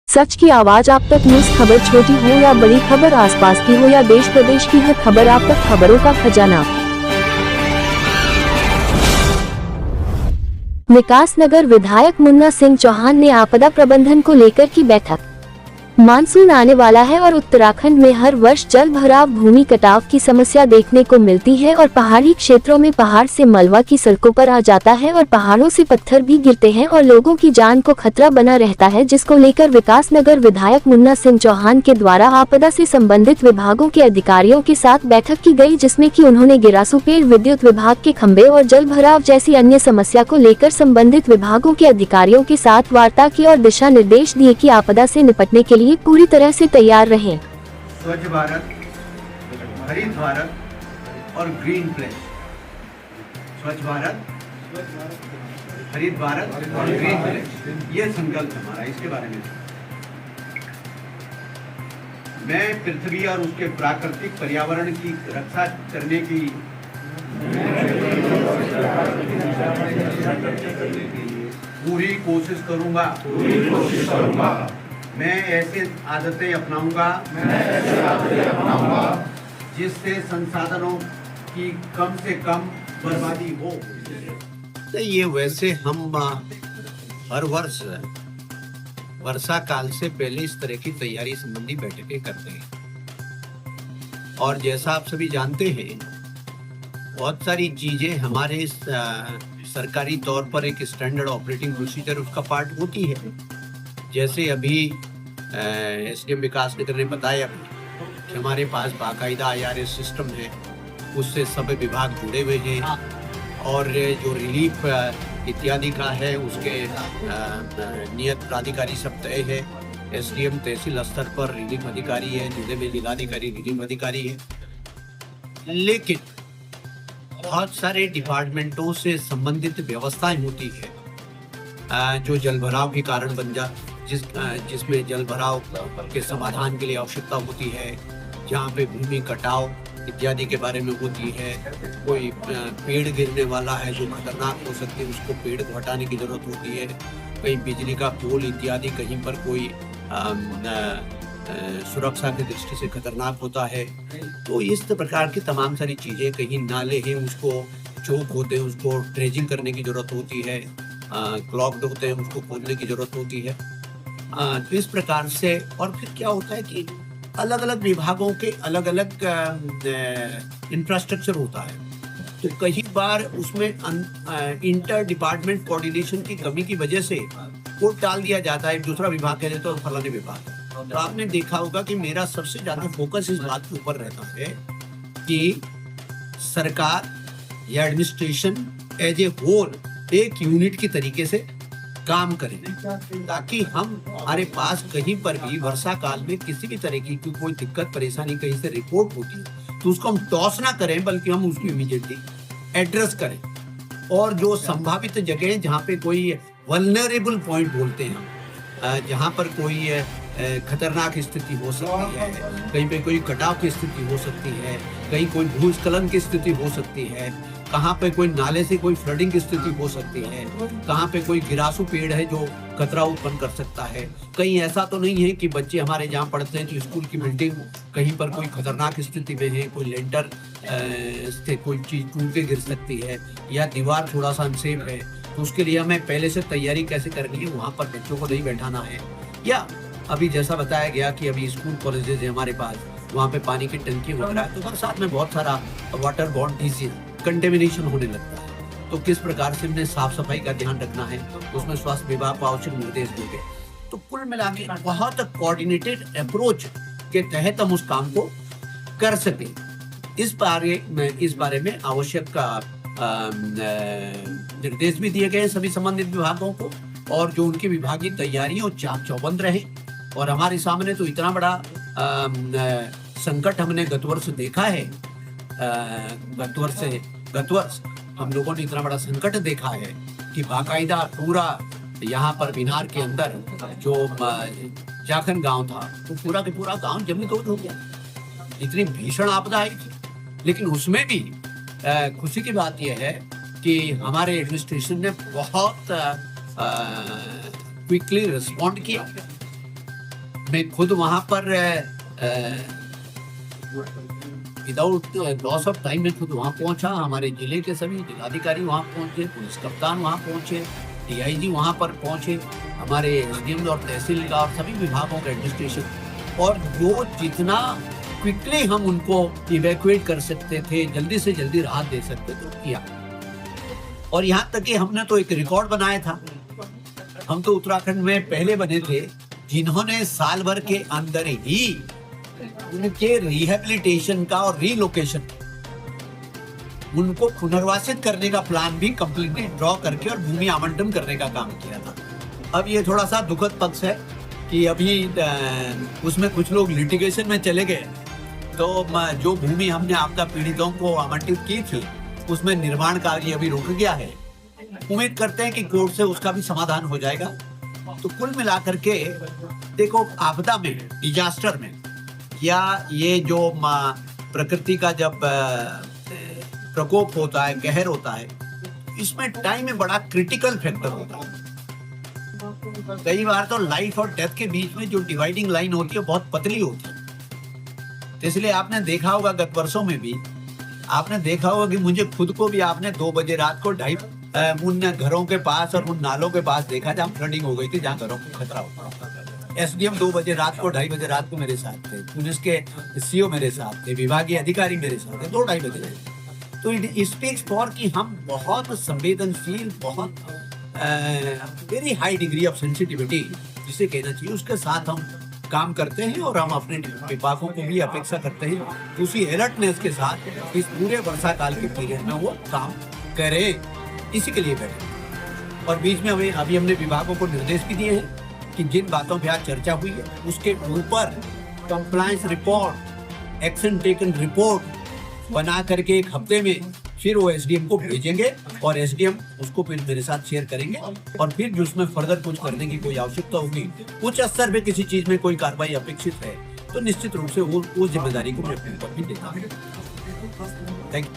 सच की आवाज आप तक। न्यूज खबर छोटी हो या बड़ी खबर, आसपास की हो या देश प्रदेश की, हर खबर आप तक। खबरों का खजाना। विकासनगर विधायक मुन्ना सिंह चौहान ने आपदा प्रबंधन को लेकर की बैठक। मानसून आने वाला है और उत्तराखंड में हर वर्ष जल भराव, भूमि कटाव की समस्या देखने को मिलती है और पहाड़ी क्षेत्रों में पहाड़ से मलबा की सड़कों पर आ जाता है और पहाड़ों से पत्थर भी गिरते हैं और लोगों की जान को खतरा बना रहता है, जिसको लेकर विकासनगर विधायक मुन्ना सिंह चौहान के द्वारा आपदा से संबंधित विभागों के अधिकारियों के साथ बैठक की गई, जिसमें कि उन्होंने गिरासूपेड़, विद्युत विभाग के खंभे और जल भराव जैसी अन्य समस्या को लेकर संबंधित विभागों के अधिकारियों के साथ वार्ता की और दिशा निर्देश दिए कि आपदा से निपटने के लिए पूरी तरह से तैयार रहें। स्वच्छ भारत, हरित भारत और ग्रीन प्लेस। स्वच्छ भारत, हरित भारत और ग्रीन प्लेस, ये संकल्प हमारा। इसके बारे में मैं पृथ्वी और उसके प्राकृतिक पर्यावरण की रक्षा करने की पूरी कोशिश करूंगा। मैं ऐसे आदतें अपनाऊंगा जिससे संसाधनों की कम से कम बर्बादी हो। ये वैसे हम हर वर्ष वर्षा काल से पहले इस तरह की तैयारी संबंधी बैठकें करते हैं और जैसा आप सभी जानते हैं, बहुत सारी चीजें हमारे सरकारी तौर पर एक स्टैंडर्ड ऑपरेटिंग प्रोसीजर उसका पार्ट होती है। जैसे अभी एसडीएम विकासनगर ने बताया कि हमारे पास बाकायदा IRS सिस्टम है, उससे सब विभाग जुड़े हुए हैं और जो रिलीफ इत्यादि का है उसके नियत प्राधिकारी सब तय है। एसडीएम तहसील स्तर पर रिलीफ अधिकारी है, जिले में जिलाधिकारी रिलीफ अधिकारी है, लेकिन बहुत सारे डिपार्टमेंटों से संबंधित व्यवस्थाएं होती है जो जलभराव के कारण बन जिसमें जल भराव के समाधान के लिए आवश्यकता होती है, जहाँ पे भूमि कटाव इत्यादि के बारे में होती है। कोई पेड़ गिरने वाला है जो खतरनाक हो सकती है, उसको पेड़ को हटाने की जरूरत होती है। कहीं बिजली का पोल इत्यादि कहीं पर कोई सुरक्षा की दृष्टि से खतरनाक होता है, तो इस प्रकार की तमाम सारी चीजें, कहीं नाले हैं उसको चौक होते हैं उसको ड्रेजिंग करने की जरूरत होती है, क्लॉग्ड होते हैं उसको खोदने की जरूरत होती है। तो इस प्रकार से और फिर क्या होता है कि अलग अलग विभागों के अलग अलग इंफ्रास्ट्रक्चर होता है, तो कई बार उसमें इंटर डिपार्टमेंट कोऑर्डिनेशन की कमी की वजह से वो टाल दिया जाता है। दूसरा विभाग कह देता है फलाने विभाग। तो आपने देखा होगा कि मेरा सबसे ज्यादा फोकस इस बात के ऊपर रहता है कि सरकार या एडमिनिस्ट्रेशन एज ए होल एक यूनिट की तरीके से काम करें, ताकि हमारे पास कहीं पर भी वर्षा काल में किसी भी तरह की कोई दिक्कत परेशानी कहीं से रिपोर्ट होती है तो उसको हम टॉस ना करें, बल्कि हम उसको इमीडिएटली एड्रेस करें। और जो संभावित जगह जहाँ पे कोई वल्नरेबल पॉइंट बोलते हैं हम, जहाँ पर कोई खतरनाक स्थिति हो सकती है, कहीं पे कोई कटाव की स्थिति हो सकती है, कहीं कोई भूस्खलन की स्थिति हो सकती है, कहाँ पे कोई नाले से कोई फ्लडिंग की स्थिति हो सकती है, कहाँ पे कोई गिरासू पेड़ है जो खतरा उत्पन्न कर सकता है। कहीं ऐसा तो नहीं है कि बच्चे हमारे जहाँ पढ़ते हैं तो स्कूल की बिल्डिंग कहीं पर कोई खतरनाक स्थिति में है, कोई लेंटर से कोई चीज टूट के गिर सकती है या दीवार थोड़ा सा अनसेफ है, तो उसके लिए हमें पहले से तैयारी कैसे करनी है, वहाँ पर बच्चों को नहीं बैठाना है। या अभी जैसा बताया गया कि अभी स्कूल कॉलेजेस है हमारे पास, वहाँ पे पानी की टंकी वगैरह है, तो बरसात में बहुत सारा वाटर बॉर्न डिजीज कंटेमिनेशन होने लगता है। तो किस प्रकार से हमने साफ सफाई का ध्यान रखना है, उसमें स्वास्थ्य विभाग को आवश्यक निर्देश दिए गए। तो कुल मिला के बहुत कोऑर्डिनेटेड अप्रोच के तहत हम उस काम को कर सके, इस बारे में आवश्यक निर्देश भी दिए गए सभी संबंधित विभागों को, और जो उनकी विभागीय तैयारी और चाक चौबंद रहे। और हमारे सामने तो इतना बड़ा संकट हमने गत वर्ष देखा है, गत वर्ष हम लोगों ने इतना बड़ा संकट देखा है कि बाकायदा पूरा यहाँ पर बिहार के अंदर जो जाखन गांव था, तो पूरा के पूरा गांव जमींदोज हो गया। इतनी भीषण आपदा आई थी, लेकिन उसमें भी खुशी की बात यह है कि हमारे एडमिनिस्ट्रेशन ने बहुत क्विकली रिस्पॉन्ड किया मैं खुद वहां पर विदाउट लॉस ऑफ टाइम में खुद वहां पहुंचा। हमारे जिले के सभी जिलाधिकारी वहां पहुंचे, पुलिस कप्तान वहां पहुंचे, डीआईजी वहां पर पहुंचे, हमारे एसडीएम और तहसील का और सभी विभागों का एडमिनिस्ट्रेशन, और जो जितना क्विकली हम उनको इवैक्यूएट कर सकते थे, जल्दी से जल्दी राहत दे सकते थे, तो किया। और यहाँ तक कि हमने तो एक रिकॉर्ड बनाया था। हम तो उत्तराखंड में पहले बने थे जिन्होंने साल भर के अंदर ही उनके रिहेबिलिटेशन का और रीलोकेशन, उनको पुनर्वासित करने का प्लान भी कंप्लीटली ड्रॉ करके और भूमि आवंटन करने का काम किया था। अब ये थोड़ा सा दुखद पक्ष है कि अभी उसमें कुछ लोग लिटिगेशन में चले गए, तो जो भूमि हमने आपदा पीड़ितों को आवंटित की थी उसमें निर्माण कार्य अभी रुक गया है। उम्मीद करते हैं कि कोर्ट से उसका भी समाधान हो जाएगा। तो कुल मिलाकर के देखो, आपदा में, डिजास्टर में, या ये जो प्रकृति का जब प्रकोप होता है, कहर होता है, इसमें टाइम में बड़ा क्रिटिकल फैक्टर होता है। कई बार तो लाइफ और डेथ के बीच में जो डिवाइडिंग लाइन होती है बहुत पतली होती है। इसलिए आपने देखा होगा गत वर्षों में भी आपने देखा होगा कि मुझे खुद को भी आपने 2 बजे रात को उन घरों के पास और उन नालों के पास देखा जहाँ फ्लडिंग हो गई थी, जहाँ घरों को खतरा होता। एसडीएम 2 बजे रात को, 2:30 बजे रात को मेरे साथ थे, पुलिस के सीओ मेरे साथ थे, विभागीय अधिकारी मेरे साथ थे, 2-2:30 बजे। तो इट स्पीक्स फॉर कि हम बहुत संवेदनशील, बहुत very high degree of sensitivity जिसे कहना चाहिए, उसके साथ हम काम करते हैं। और हम अपने विभागों को भी अपेक्षा करते हैं उसी अलर्टनेस के साथ इस पूरे वर्षा काल के पीरियड में वो काम करें, इसी के लिए बैठे। और बीच में अभी हमने विभागों को निर्देश भी दिए हैं कि जिन बातों पे आज चर्चा हुई है उसके ऊपर compliance report, action taken report बना करके 1 हफ्ते में फिर वो एसडीएम को भेजेंगे और एसडीएम उसको फिर मेरे साथ शेयर करेंगे। और फिर जो उसमें फर्दर कुछ करने की कोई आवश्यकता होगी, उच्च स्तर पे किसी चीज में कोई कार्रवाई अपेक्षित है, तो निश्चित रूप से वो जिम्मेदारी को मैं अपने ऊपर भी लेता हूँ। Thank you.